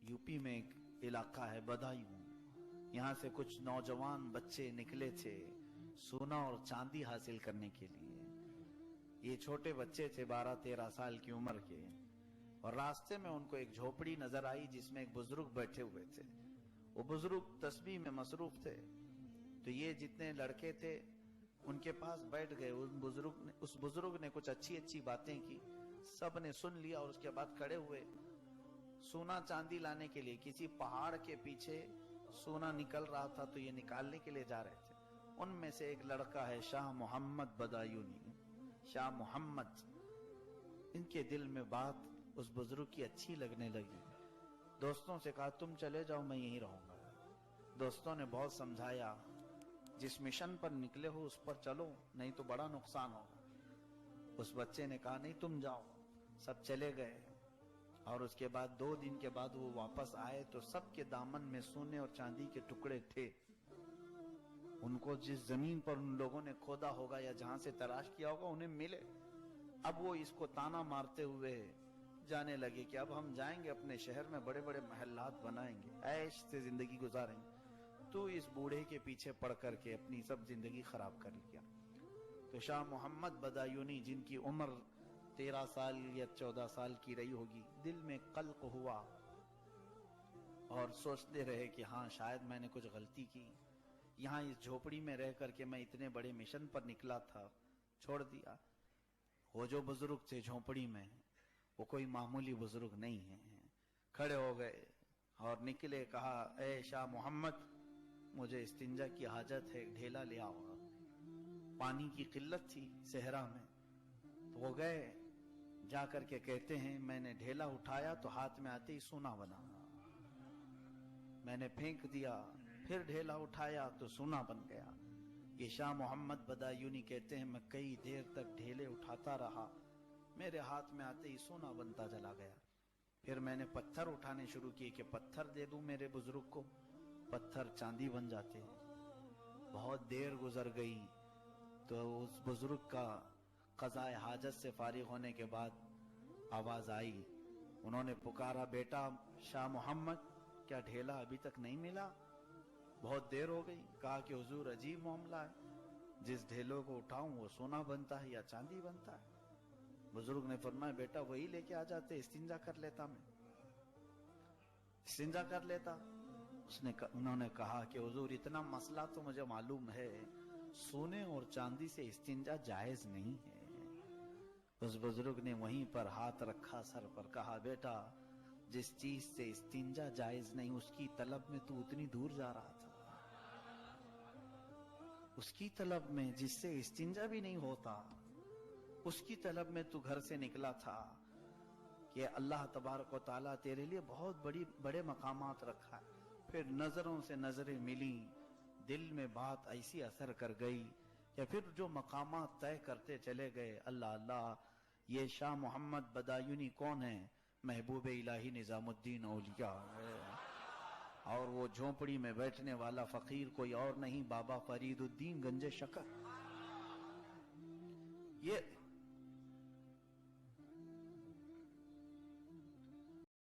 UP में एक इलाका है बदायूं, यहाँ से कुछ नौजवान बच्चे निकले थे सोना और चांदी हासिल करने के लिए। ये छोटे बच्चे थे 12-13 साल की उम्र के, और रास्ते में उनको एक झोपड़ी नजर आई जिसमें एक बुजुर्ग बैठे हुए थे। वो बुजुर्ग तस्बीह में मसरूफ थे, तो ये जितने लड़के थे उनके पास बैठ गए। उस बुजुर्ग ने कुछ अच्छी अच्छी बातें की, सब ने सुन लिया, और उसके बाद खड़े हुए सोना चांदी लाने के लिए। किसी पहाड़ के पीछे सोना निकल रहा था तो ये निकालने के लिए जा रहे थे। उनमें से एक लड़का है शाह मोहम्मद बदायूनी, शाह मोहम्मद। इनके दिल में बात उस बुजुर्ग की अच्छी लगने लगी। दोस्तों से कहा तुम चले जाओ, मैं यहीं रहूंगा। दोस्तों ने बहुत समझाया, जिस मिशन पर निकले हो उस पर चलो, नहीं तो बड़ा नुकसान होगा। उस बच्चे ने कहा नहीं तुम जाओ। सब चले गए, और उसके बाद 2 दिन के बाद वो वापस आए तो सबके दामन में सोने और चांदी के टुकड़े थे। उनको जिस जमीन पर उन लोगों ने खोदा होगा या जहां से तलाश किया होगा उन्हें मिले। अब वो इसको ताना मारते हुए जाने लगे कि अब हम जाएंगे अपने शहर में, बड़े बड़े महल्लात बनाएंगे, ऐश से जिंदगी गुजारेंगे। तो इस बूढ़े के पीछे पड़ करके अपनी सब जिंदगी खराब कर लिया। तो शाह मोहम्मद बदायूनी, जिनकी उम्र 13 साल या 14 साल की रही होगी, दिल में कल्क हुआ और सोचते रहे कि हाँ शायद मैंने कुछ गलती की। यहाँ इस झोपड़ी में रह करके मैं इतने बड़े मिशन पर निकला था, छोड़ दिया। वो जो बुजुर्ग थे झोपड़ी में, वो कोई मामूली बुजुर्ग नहीं है। खड़े हो गए और निकले, कहा ए शाह मोहम्मद, मुझे इस्तिंजा की हाजत है, ढेला ले आओ। पानी की किल्लत थी सहरा में, तो वो गए। जा करके कहते हैं मैंने ढेला उठाया तो हाथ में आते ही सोना बना। मैंने फेंक दिया, फिर ढेला उठाया तो सोना बन गया। ये शाह मोहम्मद बदायूनी कहते हैं मैं कई देर तक ढेले उठाता रहा, मेरे हाथ में आते ही सोना बनता चला गया। फिर मैंने पत्थर उठाने शुरू किए कि पत्थर दे दूं मेरे बुजुर्ग को, पत्थर चांदी बन जाते हैं। बहुत देर गुजर गई तो उस बुजुर्ग का क़ज़ाए हाजत से फारिग होने के बाद आवाज आई। उन्होंने पुकारा, बेटा शाह मोहम्मद, क्या ढेला अभी तक नहीं मिला? बहुत देर हो गई। कहा कि हुजूर अजीब मामला है, जिस ढेलों को उठाऊं वो सोना बनता है या चांदी बनता है। बुजुर्ग ने फरमाया बेटा वही लेके आ जाते, इस्तिंजा कर लेता, मैं इस्तिंजा कर लेता। उन्होंने कहा कि हुजूर इतना मसला तो मुझे मालूम है, सोने और चांदी से इस्तिंजा जायज नहीं है। उस बुजुर्ग ने वहीं पर हाथ रखा सर पर, कहा बेटा जिस चीज से इस्तिंजा जायज नहीं उसकी तलब में तू उतनी दूर जा रहा था, उसकी तलब में जिससे इस्तिंजा भी नहीं होता, उसकी तलब में तू घर से निकला था कि अल्लाह तबारक व तआला तेरे लिए बहुत बड़े मकामात रखा है। फिर नजरों से नजरें मिली, दिल में बात ऐसी असर कर गई कि फिर जो मकामात तय करते चले गए। अल्लाह अल्लाह, ये शाह मोहम्मद बदायूनी कौन है? महबूब इलाही निजामुद्दीन औलिया है। और वो झोपड़ी में बैठने वाला फकीर कोई और नहीं, बाबा फरीदुद्दीन गंजे शकर।